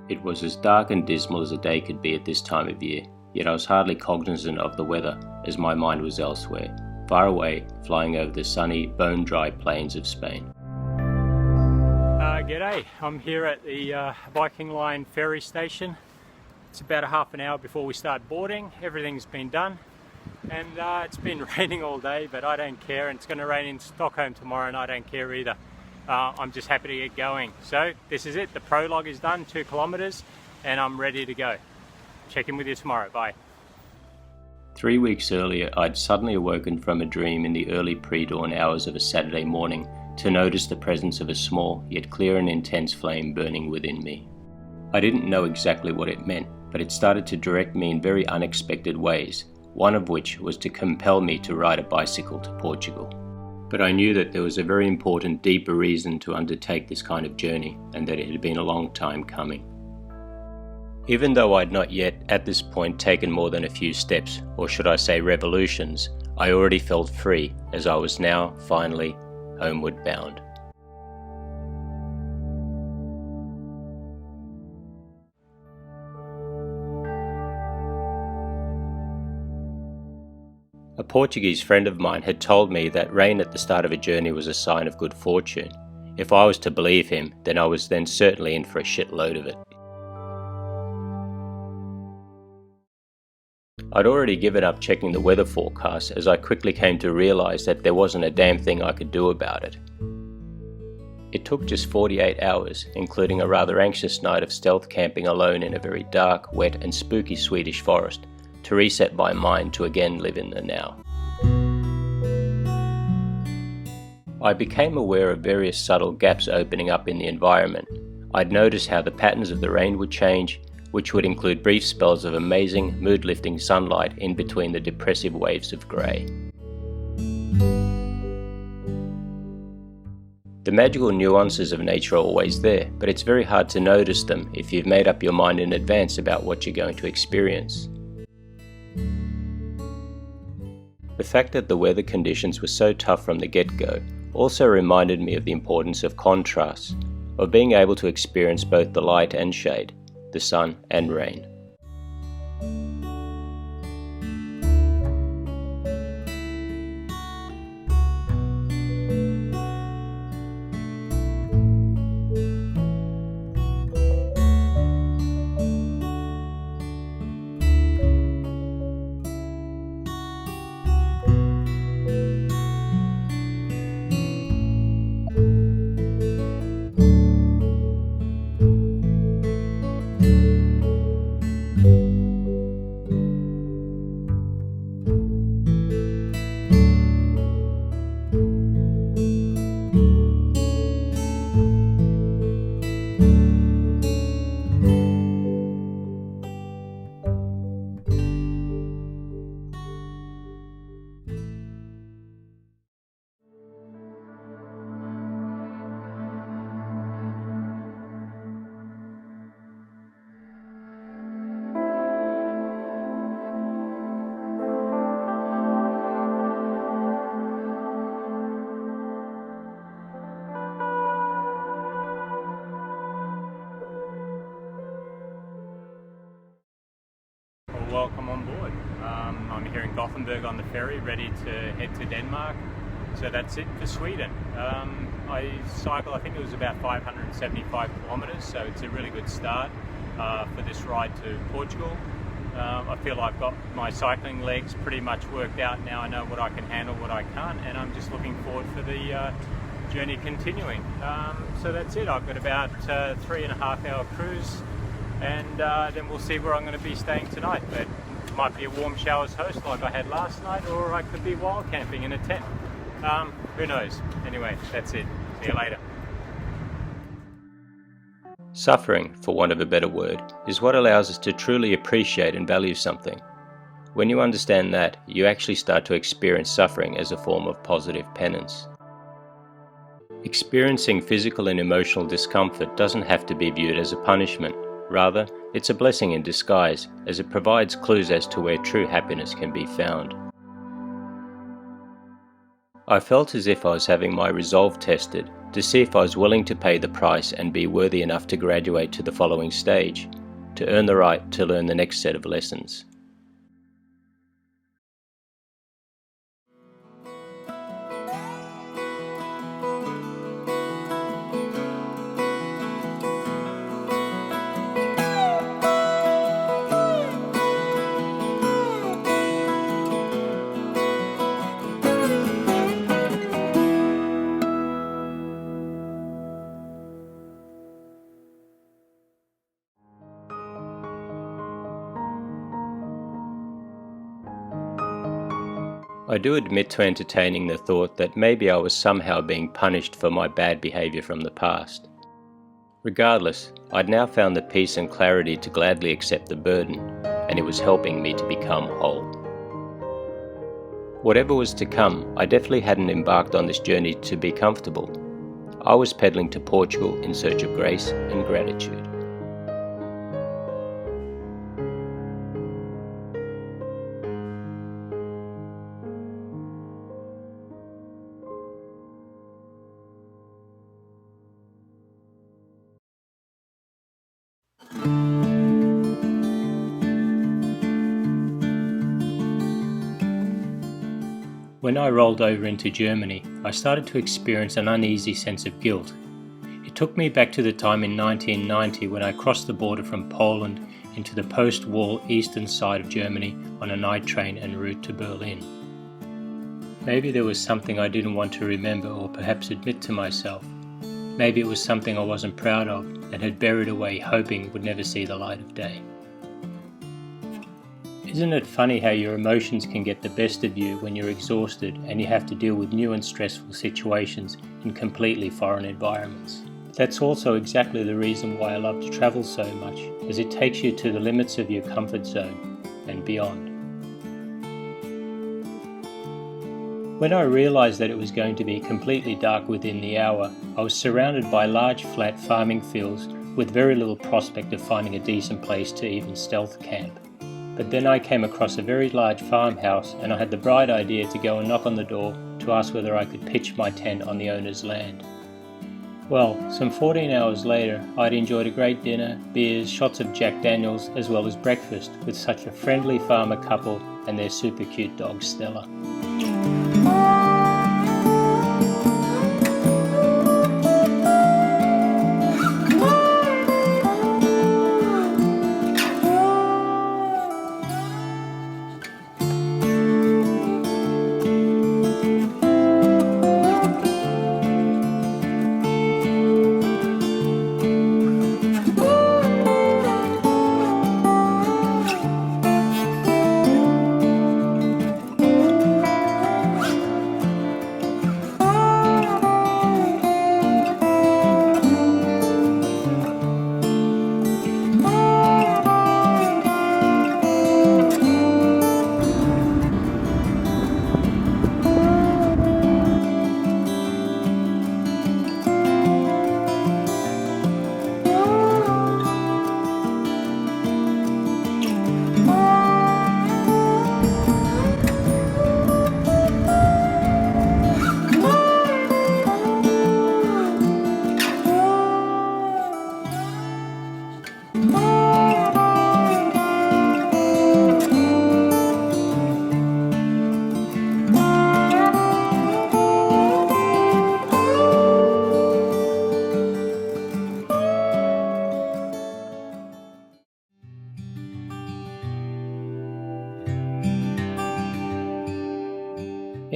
It was as dark and dismal as a day could be at this time of year, yet I was hardly cognizant of the weather as my mind was elsewhere, far away, flying over the sunny, bone-dry plains of Spain. G'day, I'm here at the Viking Line ferry station. It's about a half an hour before we start boarding. Everything's been done and it's been raining all day, but I don't care, and it's going to rain in Stockholm tomorrow and I don't care either. I'm just happy to get going. So this is it, the prologue is done, 2 kilometers, and I'm ready to go. Check in with you tomorrow, bye. 3 weeks earlier, I'd suddenly awoken from a dream in the early pre-dawn hours of a Saturday morning to notice the presence of a small, yet clear and intense flame burning within me. I didn't know exactly what it meant, but it started to direct me in very unexpected ways, one of which was to compel me to ride a bicycle to Portugal. But I knew that there was a very important, deeper reason to undertake this kind of journey, and that it had been a long time coming. Even though I'd not yet, at this point, taken more than a few steps, or should I say revolutions, I already felt free, as I was now, finally, homeward bound. A Portuguese friend of mine had told me that rain at the start of a journey was a sign of good fortune. If I was to believe him, then I was then certainly in for a shitload of it. I'd already given up checking the weather forecast as I quickly came to realise that there wasn't a damn thing I could do about it. It took just 48 hours, including a rather anxious night of stealth camping alone in a very dark, wet and spooky Swedish forest, to reset my mind to again live in the now. I became aware of various subtle gaps opening up in the environment. I'd noticed how the patterns of the rain would change, which would include brief spells of amazing, mood-lifting sunlight in between the depressive waves of grey. The magical nuances of nature are always there, but it's very hard to notice them if you've made up your mind in advance about what you're going to experience. The fact that the weather conditions were so tough from the get-go also reminded me of the importance of contrast, of being able to experience both the light and shade, the sun and rain. Welcome on board. I'm here in Gothenburg on the ferry, ready to head to Denmark. So that's it for Sweden. I cycle, I think it was about 575 kilometers, so it's a really good start for this ride to Portugal. I feel I've got my cycling legs pretty much worked out now. I know what I can handle, what I can't, and I'm just looking forward for the journey continuing. So that's it. I've got about 3.5 hour cruise, and then we'll see where I'm going to be staying tonight. But it might be a warm showers host like I had last night, or I could be wild camping in a tent. Who knows? Anyway, that's it. See you later. Suffering, for want of a better word, is what allows us to truly appreciate and value something. When you understand that, you actually start to experience suffering as a form of positive penance. Experiencing physical and emotional discomfort doesn't have to be viewed as a punishment. Rather, it's a blessing in disguise, as it provides clues as to where true happiness can be found. I felt as if I was having my resolve tested to see if I was willing to pay the price and be worthy enough to graduate to the following stage, to earn the right to learn the next set of lessons. I do admit to entertaining the thought that maybe I was somehow being punished for my bad behaviour from the past. Regardless, I'd now found the peace and clarity to gladly accept the burden, and it was helping me to become whole. Whatever was to come, I definitely hadn't embarked on this journey to be comfortable. I was pedaling to Portugal in search of grace and gratitude. When I rolled over into Germany, I started to experience an uneasy sense of guilt. It took me back to the time in 1990 when I crossed the border from Poland into the post-war eastern side of Germany on a night train en route to Berlin. Maybe there was something I didn't want to remember or perhaps admit to myself. Maybe it was something I wasn't proud of and had buried away hoping would never see the light of day. Isn't it funny how your emotions can get the best of you when you're exhausted and you have to deal with new and stressful situations in completely foreign environments? That's also exactly the reason why I love to travel so much, as it takes you to the limits of your comfort zone and beyond. When I realised that it was going to be completely dark within the hour, I was surrounded by large flat farming fields with very little prospect of finding a decent place to even stealth camp. But then I came across a very large farmhouse and I had the bright idea to go and knock on the door to ask whether I could pitch my tent on the owner's land. Well, some 14 hours later, I'd enjoyed a great dinner, beers, shots of Jack Daniels, as well as breakfast with such a friendly farmer couple and their super cute dog Stella.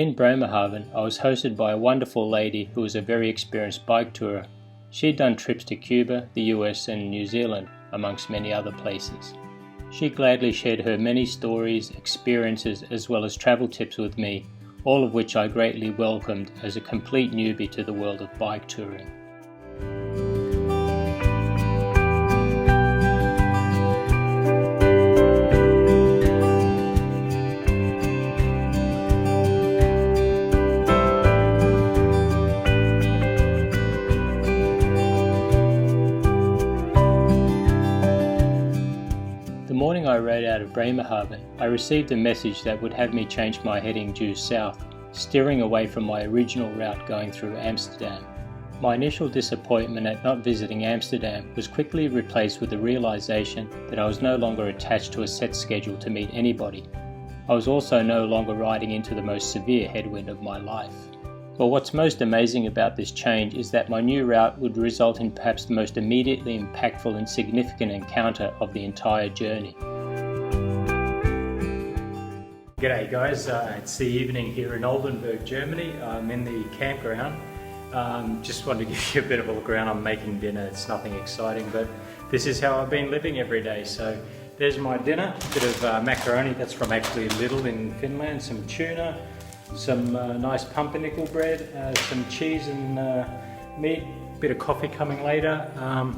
In Bremerhaven, I was hosted by a wonderful lady who was a very experienced bike tourer. She'd done trips to Cuba, the US and New Zealand, amongst many other places. She gladly shared her many stories, experiences, as well as travel tips with me, all of which I greatly welcomed as a complete newbie to the world of bike touring. The morning I rode out of Bremerhaven, I received a message that would have me change my heading due south, steering away from my original route going through Amsterdam. My initial disappointment at not visiting Amsterdam was quickly replaced with the realization that I was no longer attached to a set schedule to meet anybody. I was also no longer riding into the most severe headwind of my life. But what's most amazing about this change is that my new route would result in perhaps the most immediately impactful and significant encounter of the entire journey. G'day guys, it's the evening here in Oldenburg, Germany. I'm in the campground. Just wanted to give you a bit of a look around. I'm making dinner. It's nothing exciting, but this is how I've been living every day. So there's my dinner, a bit of macaroni, that's from actually Lidl in Finland, some tuna, some nice pumpernickel bread, some cheese and meat, a bit of coffee coming later. I've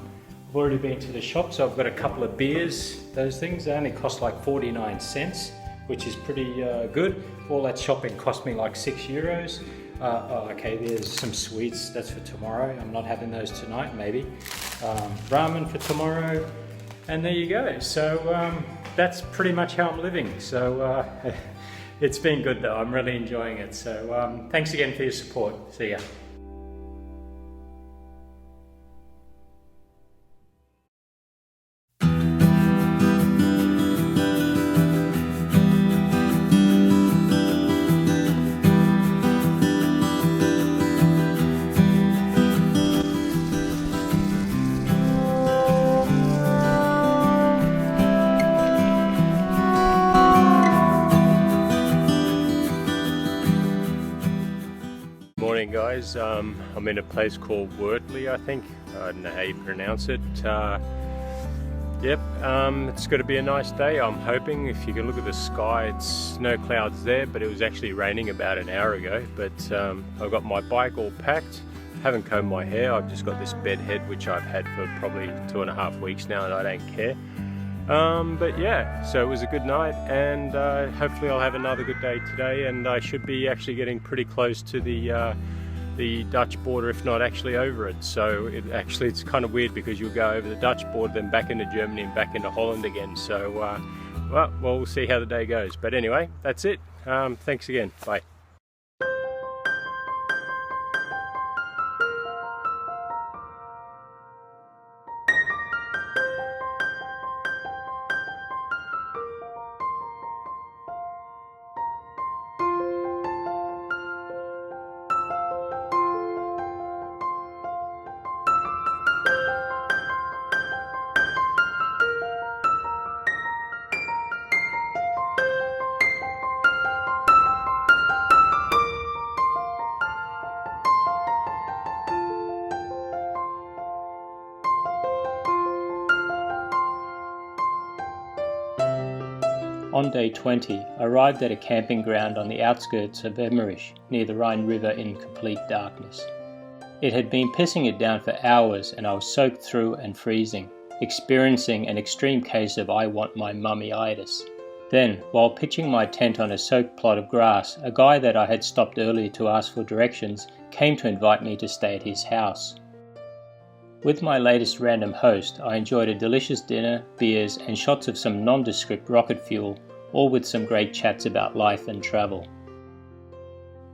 already been to the shop, so I've got a couple of beers. Those things, they only cost like 49 cents, which is pretty good. All that shopping cost me like €6. Okay, there's some sweets, that's for tomorrow. I'm not having those tonight, maybe. Ramen for tomorrow, and there you go. So that's pretty much how I'm living. So it's been good though, I'm really enjoying it. So thanks again for your support. See ya. Morning guys, I'm in a place called Wortley, I think. I don't know how you pronounce it. It's going to be a nice day, I'm hoping. If you can look at the sky, it's no clouds there, but it was actually raining about an hour ago. But I've got my bike all packed. Haven't combed my hair, I've just got this bed head which I've had for probably 2.5 weeks now and I don't care. But yeah, so it was a good night, and hopefully I'll have another good day today, and I should be actually getting pretty close to the Dutch border, if not actually over it. So it's kind of weird because you'll go over the Dutch border, then back into Germany and back into Holland again. So well, we'll see how the day goes. But anyway, that's it. Thanks again. Bye. On day 20, I arrived at a camping ground on the outskirts of Emmerich, near the Rhine River, in complete darkness. It had been pissing it down for hours and I was soaked through and freezing, experiencing an extreme case of I want my mummy-itis. Then, while pitching my tent on a soaked plot of grass, a guy that I had stopped earlier to ask for directions came to invite me to stay at his house. With my latest random host, I enjoyed a delicious dinner, beers, and shots of some nondescript rocket fuel, all with some great chats about life and travel.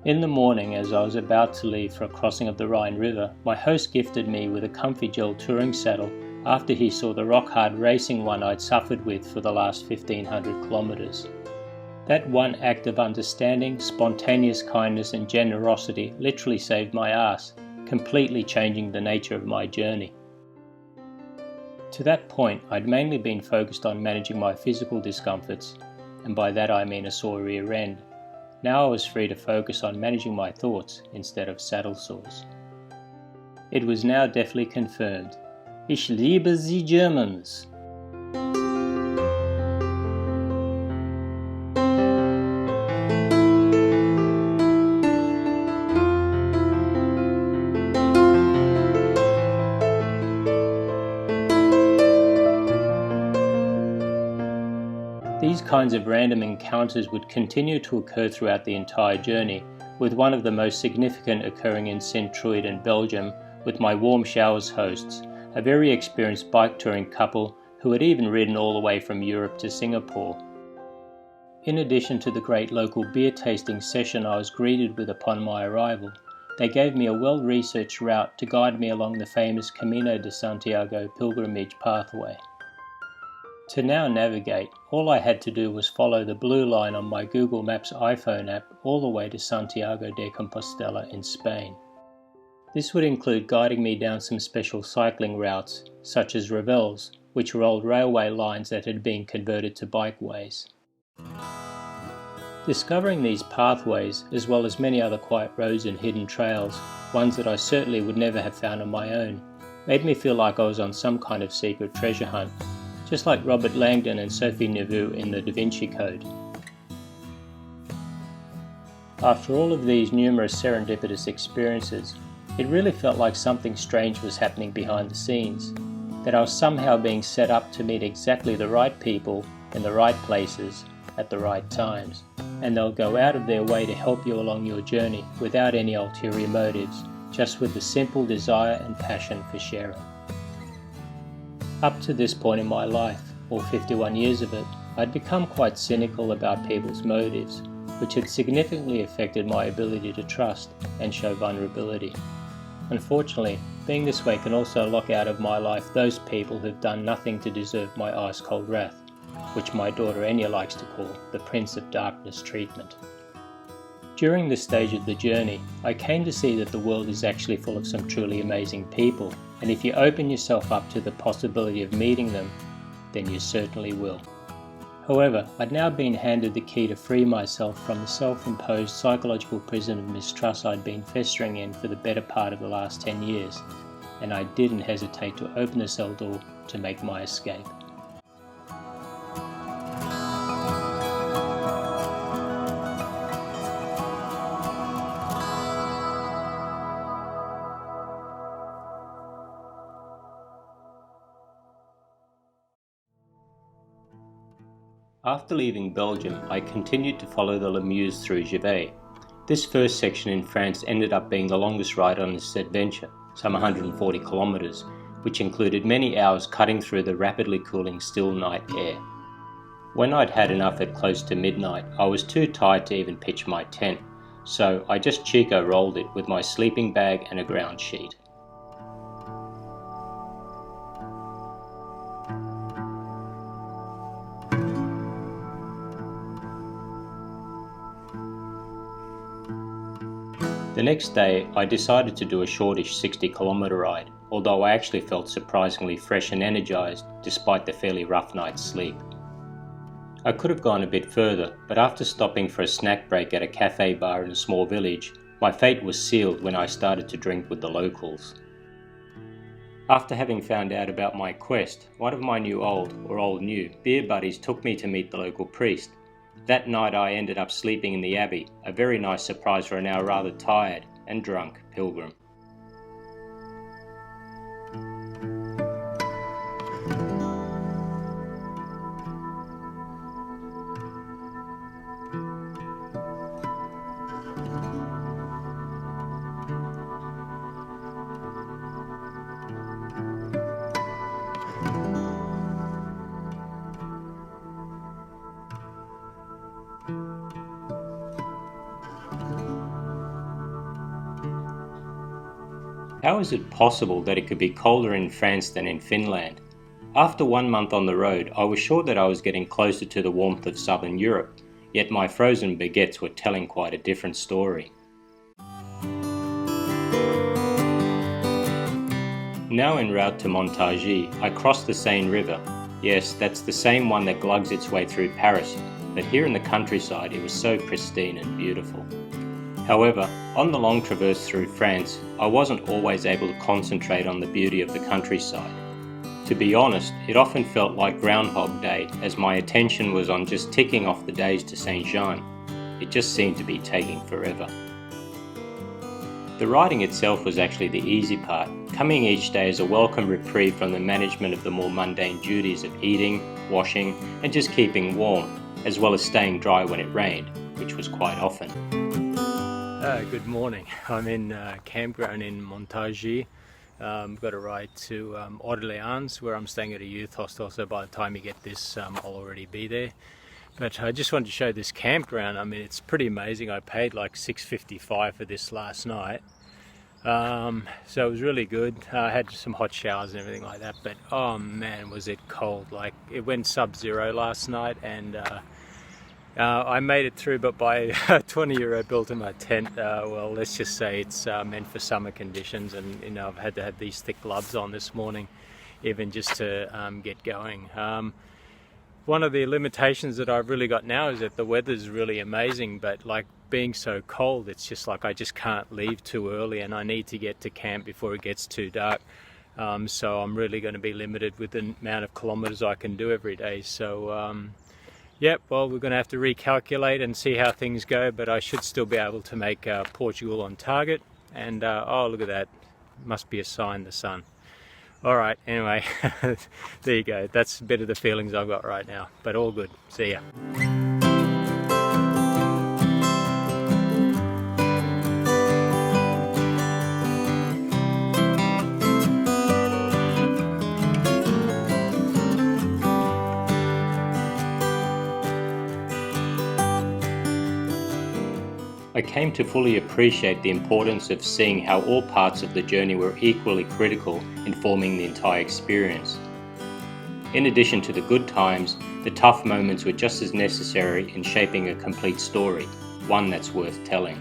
In the morning, as I was about to leave for a crossing of the Rhine River, my host gifted me with a comfy gel touring saddle after he saw the rock-hard racing one I'd suffered with for the last 1,500 kilometers. That one act of understanding, spontaneous kindness and generosity literally saved my ass, completely changing the nature of my journey. To that point, I'd mainly been focused on managing my physical discomforts, and by that I mean a sore rear end. Now I was free to focus on managing my thoughts instead of saddle sores. It was now definitely confirmed. Ich liebe Sie Germans! These kinds of random encounters would continue to occur throughout the entire journey, with one of the most significant occurring in Sint-Truiden, Belgium, with my warm showers hosts, a very experienced bike touring couple who had even ridden all the way from Europe to Singapore. In addition to the great local beer tasting session I was greeted with upon my arrival, they gave me a well-researched route to guide me along the famous Camino de Santiago pilgrimage pathway. To now navigate, all I had to do was follow the blue line on my Google Maps iPhone app all the way to Santiago de Compostela in Spain. This would include guiding me down some special cycling routes, such as Ravels, which were old railway lines that had been converted to bikeways. Discovering these pathways, as well as many other quiet roads and hidden trails, ones that I certainly would never have found on my own, made me feel like I was on some kind of secret treasure hunt, just like Robert Langdon and Sophie Neveu in the Da Vinci Code. After all of these numerous serendipitous experiences, it really felt like something strange was happening behind the scenes, that I was somehow being set up to meet exactly the right people in the right places at the right times, and they'll go out of their way to help you along your journey without any ulterior motives, just with the simple desire and passion for sharing. Up to this point in my life, or 51 years of it, I'd become quite cynical about people's motives, which had significantly affected my ability to trust and show vulnerability. Unfortunately, being this way can also lock out of my life those people who've done nothing to deserve my ice-cold wrath, which my daughter Enya likes to call the Prince of Darkness treatment. During this stage of the journey, I came to see that the world is actually full of some truly amazing people, and if you open yourself up to the possibility of meeting them, then you certainly will. However, I'd now been handed the key to free myself from the self-imposed psychological prison of mistrust I'd been festering in for the better part of the last 10 years, and I didn't hesitate to open the cell door to make my escape. After leaving Belgium, I continued to follow the Lemures through Givet. This first section in France ended up being the longest ride on this adventure, some 140 kilometers, which included many hours cutting through the rapidly cooling still night air. When I'd had enough at close to midnight, I was too tired to even pitch my tent, so I just Chico rolled it with my sleeping bag and a ground sheet. The next day, I decided to do a shortish 60-kilometer ride, although I actually felt surprisingly fresh and energized despite the fairly rough night's sleep. I could have gone a bit further, but after stopping for a snack break at a cafe bar in a small village, my fate was sealed when I started to drink with the locals. After having found out about my quest, one of my new old new beer buddies took me to meet the local priest. That night I ended up sleeping in the abbey, a very nice surprise for a now rather tired and drunk pilgrim. How is it possible that it could be colder in France than in Finland? After 1 month on the road, I was sure that I was getting closer to the warmth of southern Europe, yet my frozen baguettes were telling quite a different story. Now en route to Montargis, I crossed the Seine River. Yes, that's the same one that glugs its way through Paris, but here in the countryside it was so pristine and beautiful. However, on the long traverse through France, I wasn't always able to concentrate on the beauty of the countryside. To be honest, it often felt like Groundhog Day, as my attention was on just ticking off the days to Saint-Jean. It just seemed to be taking forever. The riding itself was actually the easy part, coming each day as a welcome reprieve from the management of the more mundane duties of eating, washing, and just keeping warm, as well as staying dry when it rained, which was quite often. Good morning. I'm in campground in Montargis. I've got a ride to Orléans, where I'm staying at a youth hostel, so by the time you get this I'll already be there. But I just wanted to show this campground. I mean, it's pretty amazing. I paid like $6.55 for this last night, So it was really good. I had some hot showers and everything like that, but oh man, was it cold. Like, it went sub-zero last night, and I made it through, but by €20 built in my tent, well, let's just say it's meant for summer conditions, and you know, I've had to have these thick gloves on this morning even just to get going. One of the limitations that I've really got now is that the weather's really amazing, but like being so cold, it's just like I just can't leave too early, and I need to get to camp before it gets too dark. So I'm really going to be limited with the amount of kilometers I can do every day. So yep, well, we're going to have to recalculate and see how things go, but I should still be able to make Portugal on target. And oh, look at that, must be a sign, the sun. Alright, anyway, there you go. That's a bit of the feelings I've got right now, but all good. See ya. I came to fully appreciate the importance of seeing how all parts of the journey were equally critical in forming the entire experience. In addition to the good times, the tough moments were just as necessary in shaping a complete story, one that's worth telling.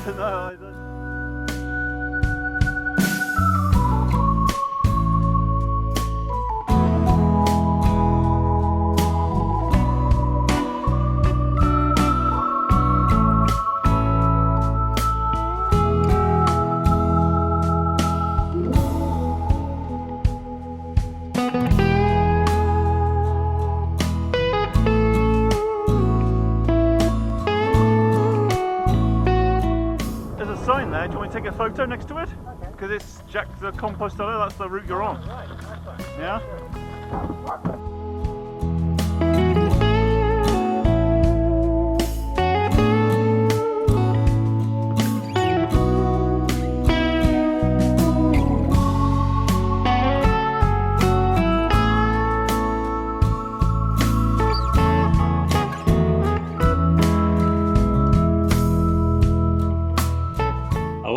No, I don't. Sign there, do you want me to take a photo next to it? Okay. Because it's Jack the Composteller, that's the route you're on. Right, that's fine. Yeah?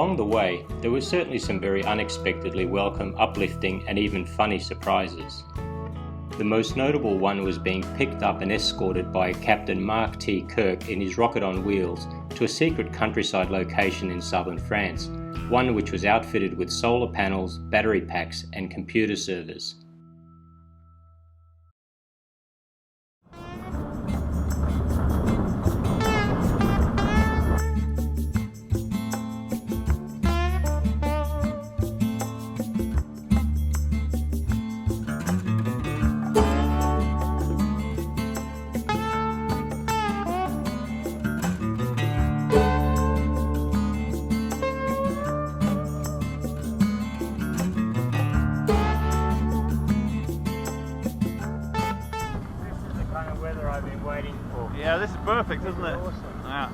Along the way, there were certainly some very unexpectedly welcome, uplifting and even funny surprises. The most notable one was being picked up and escorted by Captain Mark T. Kirk in his rocket on wheels to a secret countryside location in southern France, one which was outfitted with solar panels, battery packs and computer servers. I've been waiting for. Yeah, this is perfect, isn't it? Awesome. Yeah.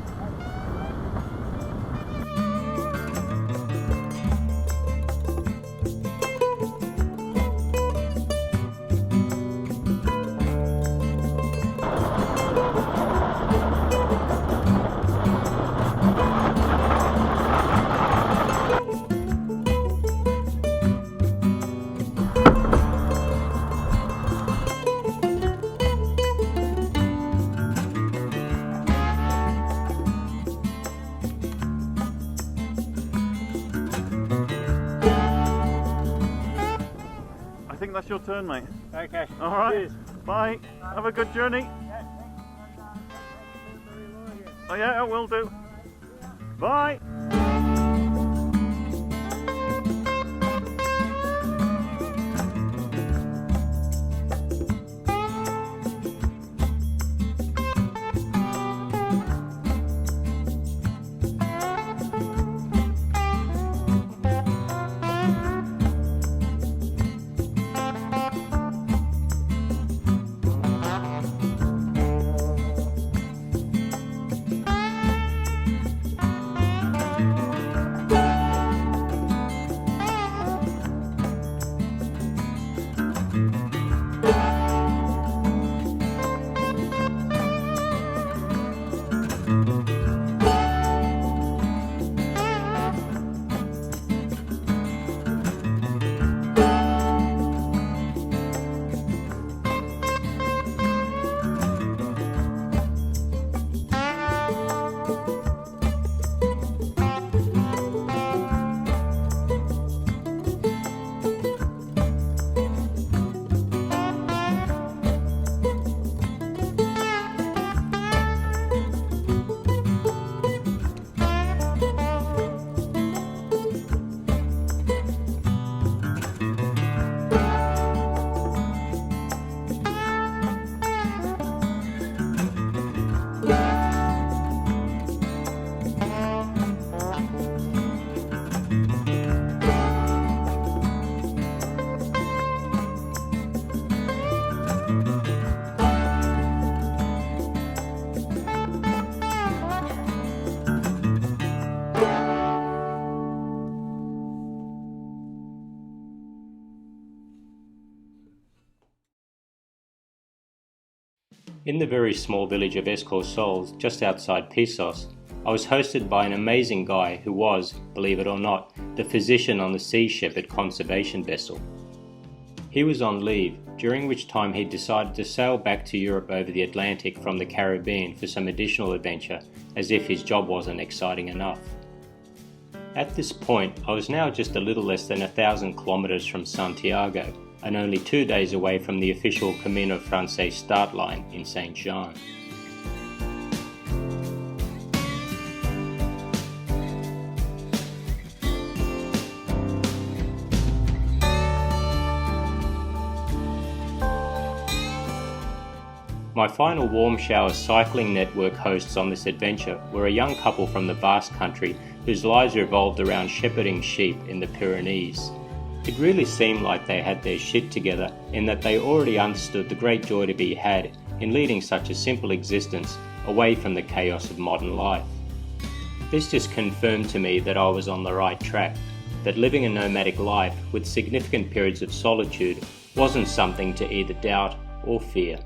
I think that's your turn, mate. Okay. All right. Cheers. Bye. Have a good journey. Oh yeah, it will do. Bye. In the very small village of Escorsoles, just outside Pissos, I was hosted by an amazing guy who was, believe it or not, the physician on the Sea Shepherd conservation vessel. He was on leave, during which time he decided to sail back to Europe over the Atlantic from the Caribbean for some additional adventure, as if his job wasn't exciting enough. At this point, I was now just a little less than 1,000 kilometers from Santiago, and only 2 days away from the official Camino Francés start line in Saint Jean. My final warm shower cycling network hosts on this adventure were a young couple from the Basque Country whose lives revolved around shepherding sheep in the Pyrenees. It really seemed like they had their shit together in that they already understood the great joy to be had in leading such a simple existence away from the chaos of modern life. This just confirmed to me that I was on the right track, that living a nomadic life with significant periods of solitude wasn't something to either doubt or fear.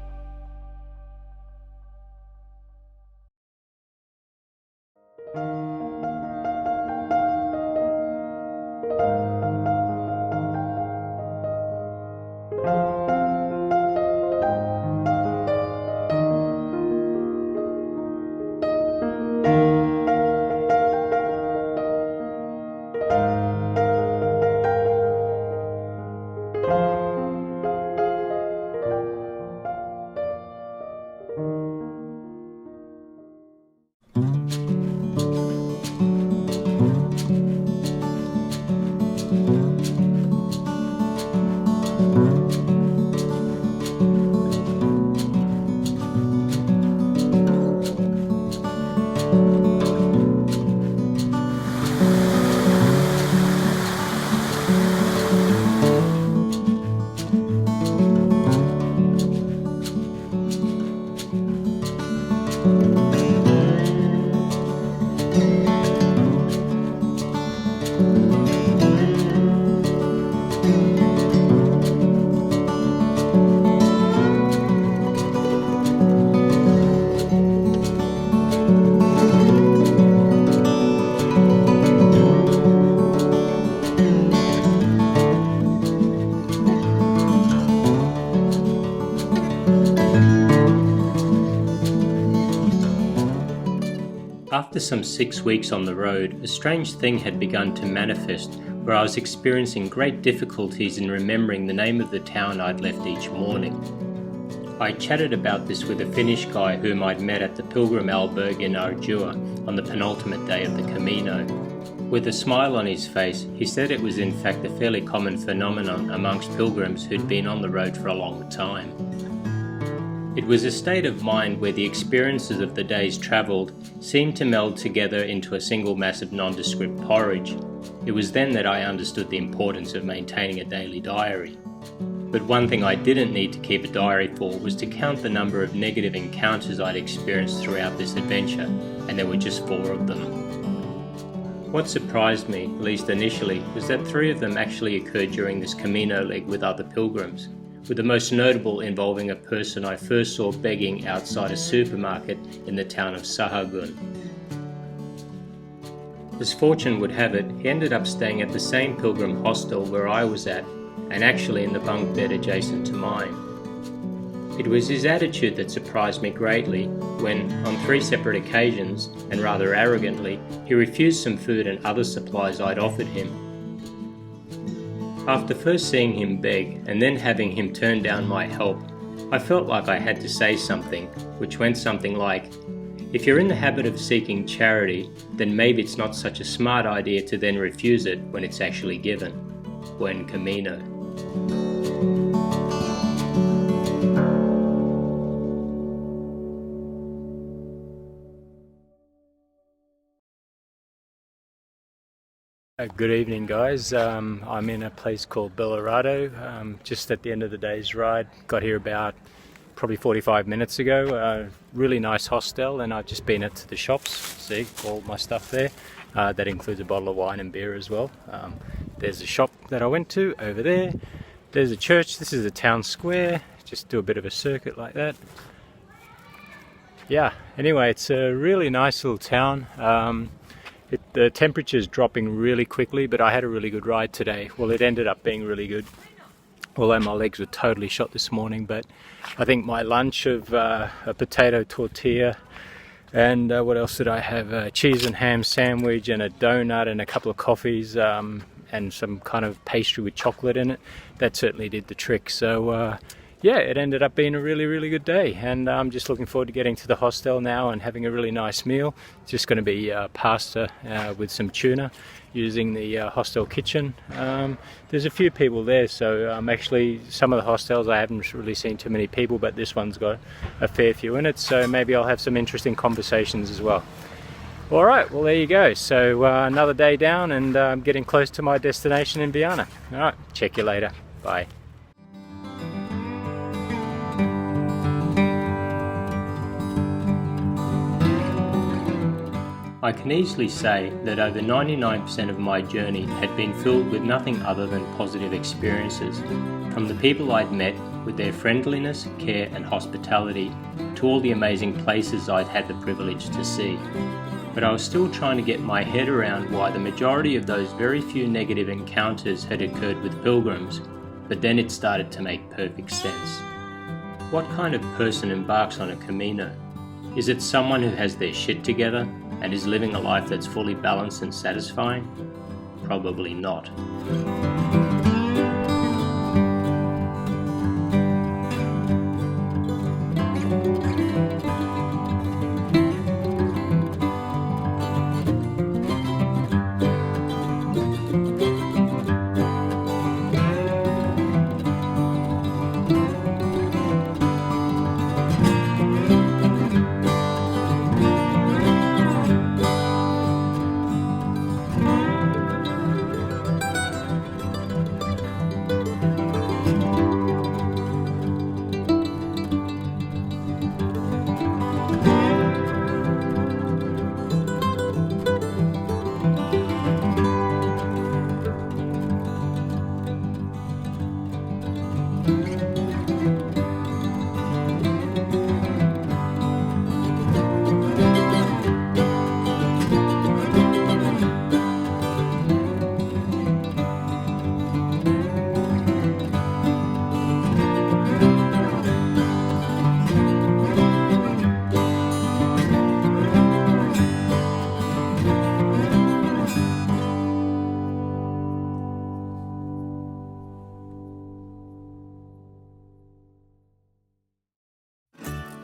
After some 6 weeks on the road, a strange thing had begun to manifest where I was experiencing great difficulties in remembering the name of the town I'd left each morning. I chatted about this with a Finnish guy whom I'd met at the Pilgrim Alberg in Ardua on the penultimate day of the Camino. With a smile on his face, he said it was in fact a fairly common phenomenon amongst pilgrims who'd been on the road for a long time. It was a state of mind where the experiences of the days travelled seemed to meld together into a single mass of nondescript porridge. It was then that I understood the importance of maintaining a daily diary. But one thing I didn't need to keep a diary for was to count the number of negative encounters I'd experienced throughout this adventure, and there were just 4 of them. What surprised me, at least initially, was that 3 of them actually occurred during this Camino leg with other pilgrims, with the most notable involving a person I first saw begging outside a supermarket in the town of Sahagun. As fortune would have it, he ended up staying at the same pilgrim hostel where I was at, and actually in the bunk bed adjacent to mine. It was his attitude that surprised me greatly when, on 3 separate occasions, and rather arrogantly, he refused some food and other supplies I'd offered him. After first seeing him beg and then having him turn down my help, I felt like I had to say something, which went something like, "If you're in the habit of seeking charity, then maybe it's not such a smart idea to then refuse it when it's actually given." Buen camino. Good evening, guys. I'm in a place called Belorado, just at the end of the day's ride. Got here about probably 45 minutes ago. Really nice hostel, and I've just been into the shops. See all my stuff there. That includes a bottle of wine and beer as well. There's a shop that I went to over there. There's a church. This is the town square. Just do a bit of a circuit like that. Yeah, anyway, it's a really nice little town. The temperature's dropping really quickly, but I had a really good ride today. Well, it ended up being really good, although my legs were totally shot this morning. But I think my lunch of a potato tortilla and what else did I have? A cheese and ham sandwich and a donut and a couple of coffees and some kind of pastry with chocolate in it. That certainly did the trick. So yeah, it ended up being a really, really good day, and I'm just looking forward to getting to the hostel now and having a really nice meal. It's just going to be pasta with some tuna using the hostel kitchen. There's a few people there, so actually some of the hostels I haven't really seen too many people, but this one's got a fair few in it, so maybe I'll have some interesting conversations as well. Alright, well there you go. So another day down, and I'm getting close to my destination in Viana. Alright, check you later. Bye. I can easily say that over 99% of my journey had been filled with nothing other than positive experiences, from the people I'd met with their friendliness, care and hospitality, to all the amazing places I'd had the privilege to see. But I was still trying to get my head around why the majority of those very few negative encounters had occurred with pilgrims, but then it started to make perfect sense. What kind of person embarks on a Camino? Is it someone who has their shit together and is living a life that's fully balanced and satisfying? Probably not.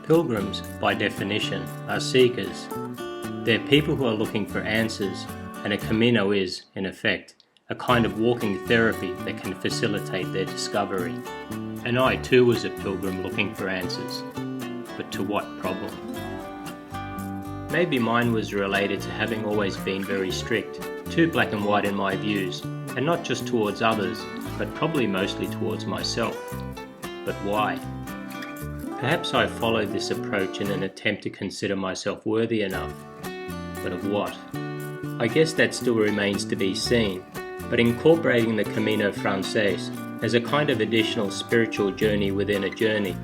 Pilgrims, by definition, are seekers. They're people who are looking for answers, and a Camino is, in effect, a kind of walking therapy that can facilitate their discovery. And I too was a pilgrim looking for answers. But to what problem? Maybe mine was related to having always been very strict, too black and white in my views, and not just towards others, but probably mostly towards myself. But why? Perhaps I followed this approach in an attempt to consider myself worthy enough. But of what? I guess that still remains to be seen, but incorporating the Camino Frances as a kind of additional spiritual journey within a journey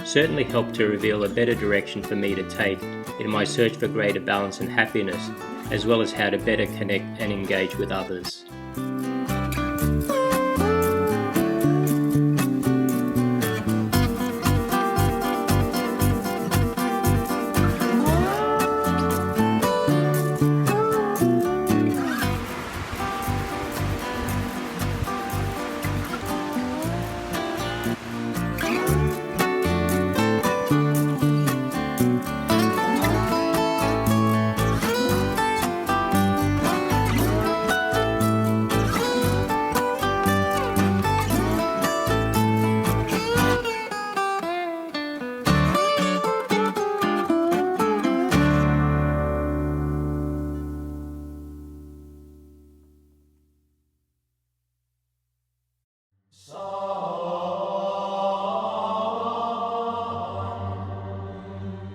certainly helped to reveal a better direction for me to take in my search for greater balance and happiness, as well as how to better connect and engage with others.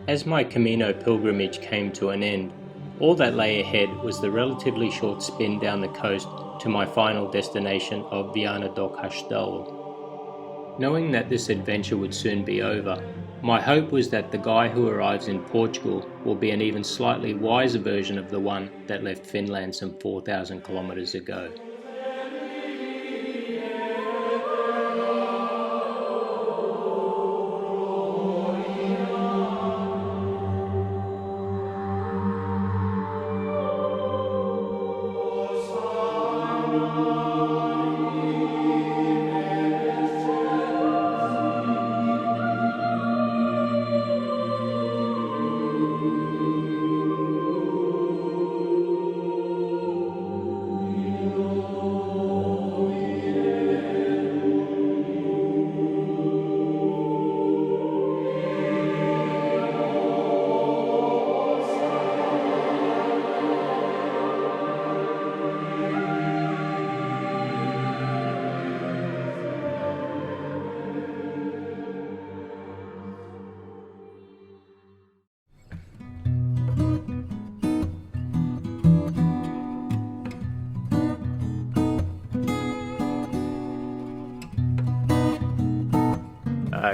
As my Camino pilgrimage came to an end, all that lay ahead was the relatively short spin down the coast to my final destination of Viana do Castelo. Knowing that this adventure would soon be over, my hope was that the guy who arrives in Portugal will be an even slightly wiser version of the one that left Finland some 4,000 kilometers ago.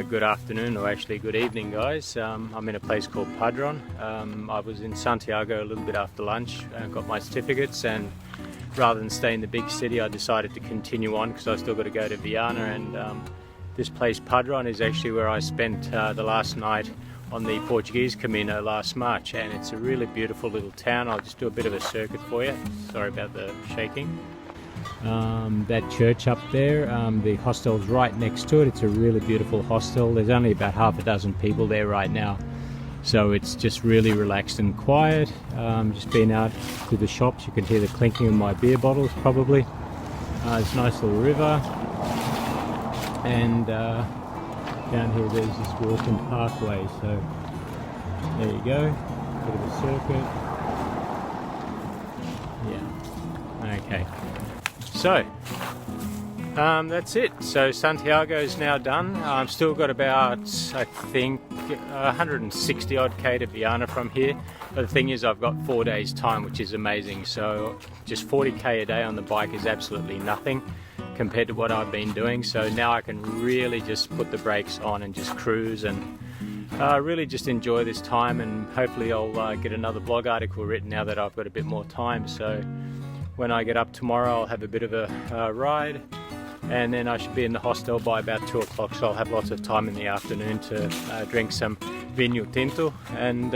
Good afternoon, or actually good evening, guys. I'm in a place called Padron. I was in Santiago a little bit after lunch, got my certificates, and rather than stay in the big city I decided to continue on because I still got to go to Viana, and this place Padron is actually where I spent the last night on the Portuguese Camino last March, and it's a really beautiful little town. I'll just do a bit of a circuit for you. Sorry about the shaking. That church up there, the hostel's right next to it. It's a really beautiful hostel. There's only about half a dozen people there right now, so it's just really relaxed and quiet. Just been out to the shops, you can hear the clinking of my beer bottles probably. It's a nice little river, and down here there's this walking parkway, so there you go, bit of a circuit. Yeah, okay. So, that's it. So Santiago's now done. I've still got about, I think, 160 odd K to Viana from here. But the thing is, I've got 4 days time, which is amazing. So just 40K a day on the bike is absolutely nothing compared to what I've been doing. So now I can really just put the brakes on and just cruise and really just enjoy this time. And hopefully I'll get another blog article written now that I've got a bit more time. So when I get up tomorrow, I'll have a bit of a ride, and then I should be in the hostel by about 2 o'clock, so I'll have lots of time in the afternoon to drink some vinho tinto and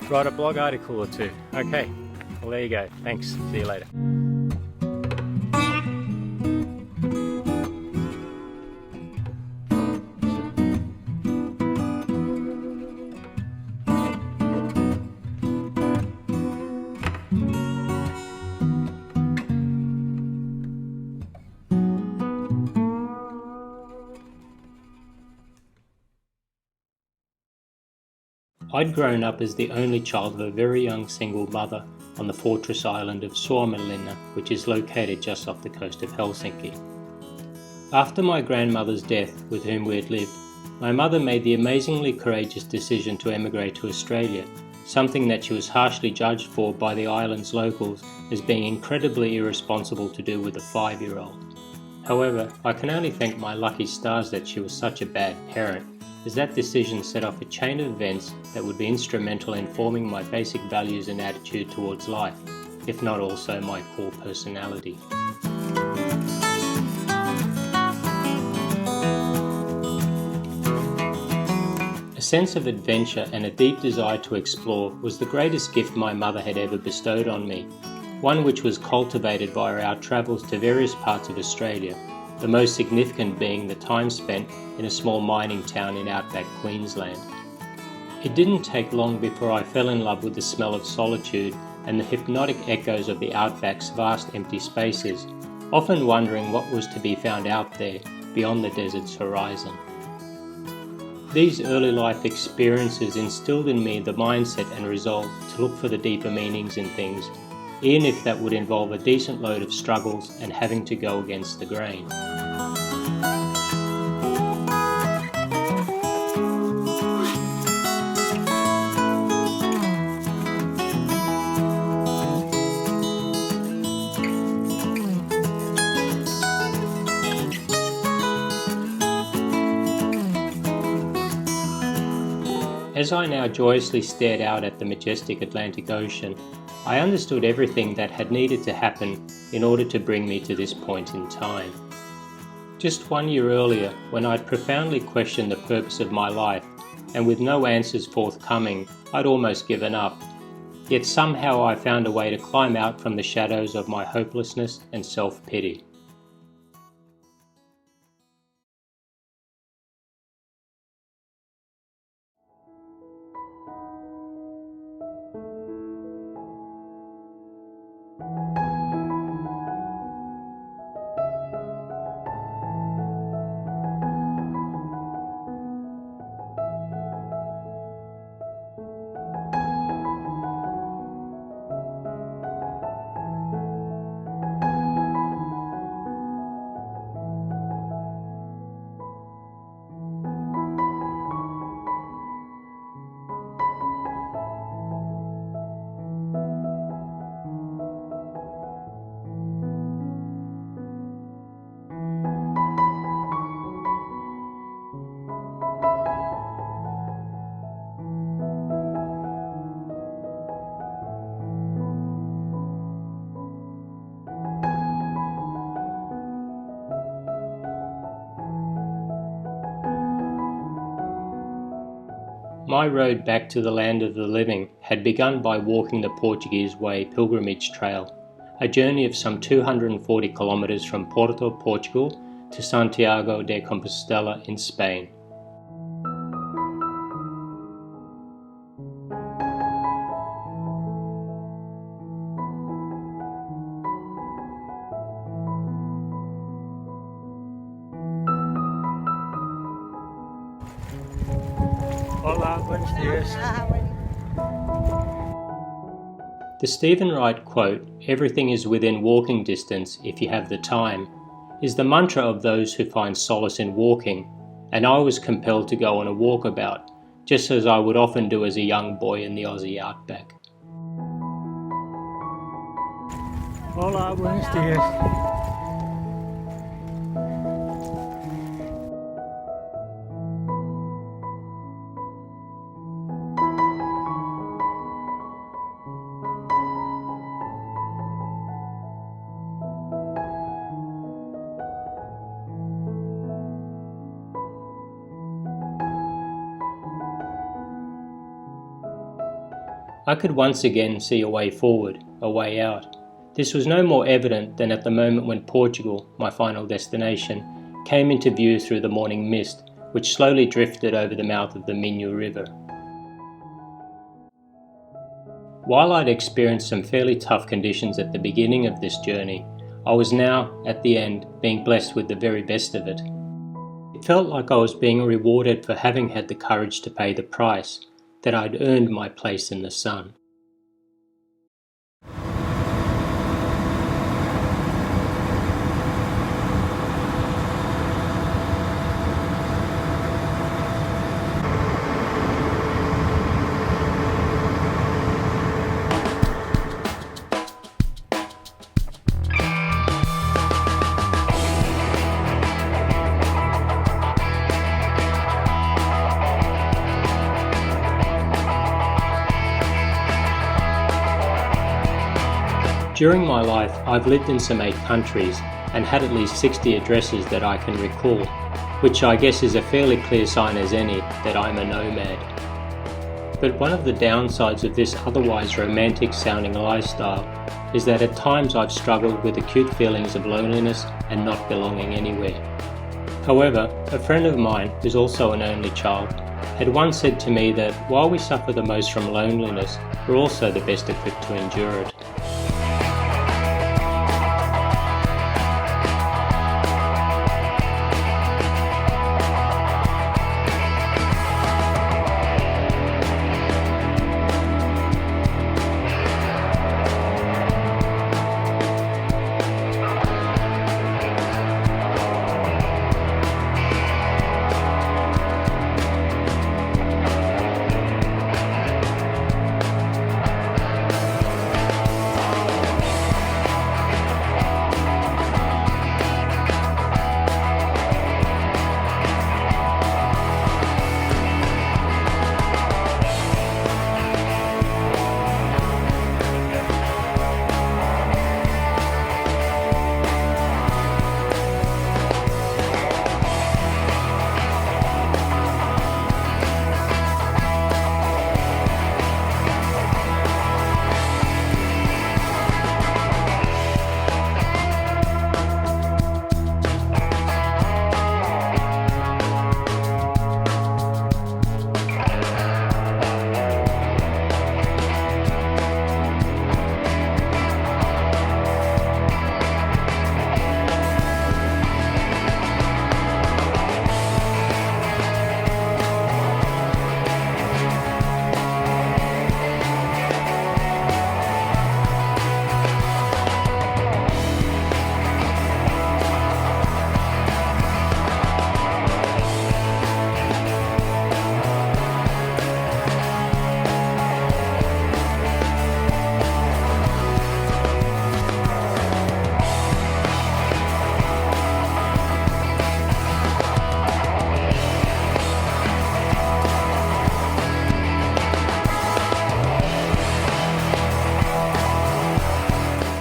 write a blog article or two. Okay, well there you go. Thanks, see you later. I'd grown up as the only child of a very young single mother on the fortress island of Suomenlinna, which is located just off the coast of Helsinki. After my grandmother's death, with whom we had lived, my mother made the amazingly courageous decision to emigrate to Australia, something that she was harshly judged for by the island's locals as being incredibly irresponsible to do with a 5-year-old. However, I can only thank my lucky stars that she was such a bad parent, as that decision set off a chain of events that would be instrumental in forming my basic values and attitude towards life, if not also my core personality. A sense of adventure and a deep desire to explore was the greatest gift my mother had ever bestowed on me, one which was cultivated via our travels to various parts of Australia, the most significant being the time spent in a small mining town in outback Queensland. It didn't take long before I fell in love with the smell of solitude and the hypnotic echoes of the outback's vast empty spaces, often wondering what was to be found out there beyond the desert's horizon. These early life experiences instilled in me the mindset and resolve to look for the deeper meanings in things, even if that would involve a decent load of struggles and having to go against the grain. As I now joyously stared out at the majestic Atlantic Ocean, I understood everything that had needed to happen in order to bring me to this point in time. Just 1 year earlier, when I'd profoundly questioned the purpose of my life, and with no answers forthcoming, I'd almost given up. Yet somehow I found a way to climb out from the shadows of my hopelessness and self-pity. My road back to the land of the living had begun by walking the Portuguese Way pilgrimage trail, a journey of some 240 kilometres from Porto, Portugal to Santiago de Compostela in Spain. Hola, buenos dias. The Stephen Wright quote, "Everything is within walking distance if you have the time," is the mantra of those who find solace in walking, and I was compelled to go on a walkabout, just as I would often do as a young boy in the Aussie outback. Hola, buenos dias. I could once again see a way forward, a way out. This was no more evident than at the moment when Portugal, my final destination, came into view through the morning mist, which slowly drifted over the mouth of the Minho River. While I'd experienced some fairly tough conditions at the beginning of this journey, I was now, at the end, being blessed with the very best of it. It felt like I was being rewarded for having had the courage to pay the price, that I'd earned my place in the sun. During my life, I've lived in some 8 countries and had at least 60 addresses that I can recall, which I guess is a fairly clear sign as any that I'm a nomad. But one of the downsides of this otherwise romantic sounding lifestyle is that at times I've struggled with acute feelings of loneliness and not belonging anywhere. However, a friend of mine, who's also an only child, had once said to me that while we suffer the most from loneliness, we're also the best equipped to endure it.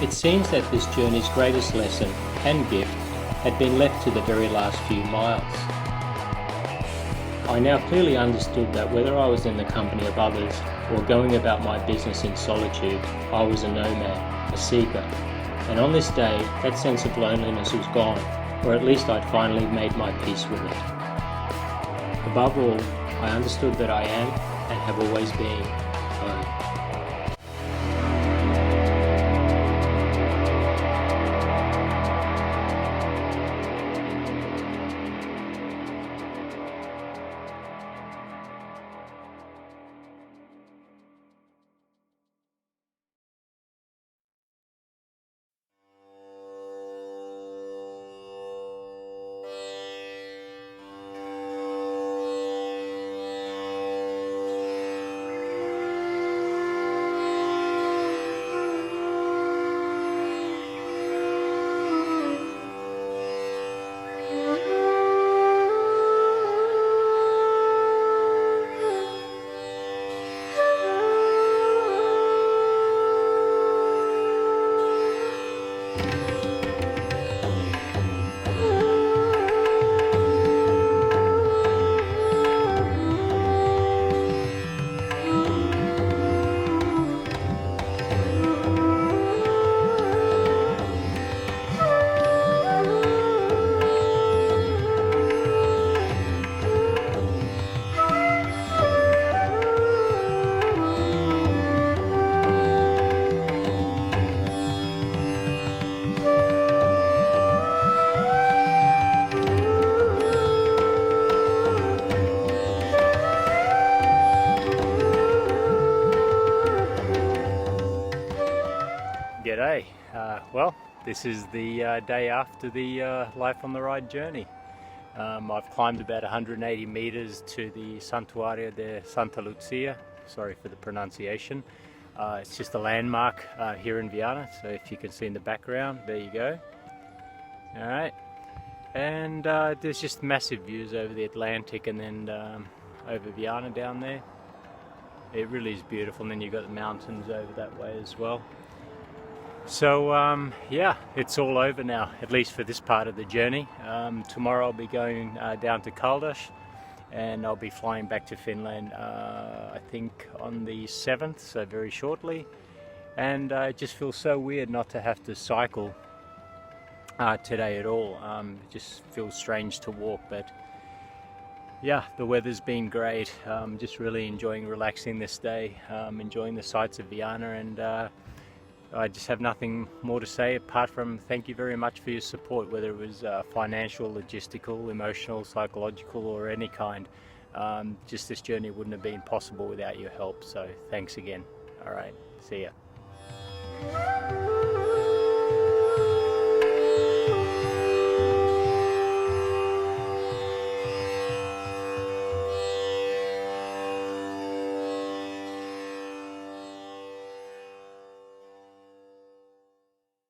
It seems that this journey's greatest lesson and gift had been left to the very last few miles. I now clearly understood that whether I was in the company of others or going about my business in solitude, I was a nomad, a seeker, and on this day that sense of loneliness was gone, or at least I'd finally made my peace with it. Above all, I understood that I am, and have always been, home. Well, this is the day after the Life on the Ride journey. I've climbed about 180 meters to the Santuario de Santa Lucia. Sorry for the pronunciation. It's just a landmark here in Viana, so if you can see in the background, there you go. Alright, and there's just massive views over the Atlantic and then over Viana down there. It really is beautiful, and then you've got the mountains over that way as well. So yeah, it's all over now, at least for this part of the journey. Tomorrow I'll be going down to Caldas, and I'll be flying back to Finland I think on the 7th, so very shortly. And it just feels so weird not to have to cycle today at all. It just feels strange to walk, but yeah, the weather's been great. Just really enjoying relaxing this day, enjoying the sights of Viana, and I just have nothing more to say apart from thank you very much for your support, whether it was financial, logistical, emotional, psychological, or any kind. Just this journey wouldn't have been possible without your help, so thanks again. Alright, see ya.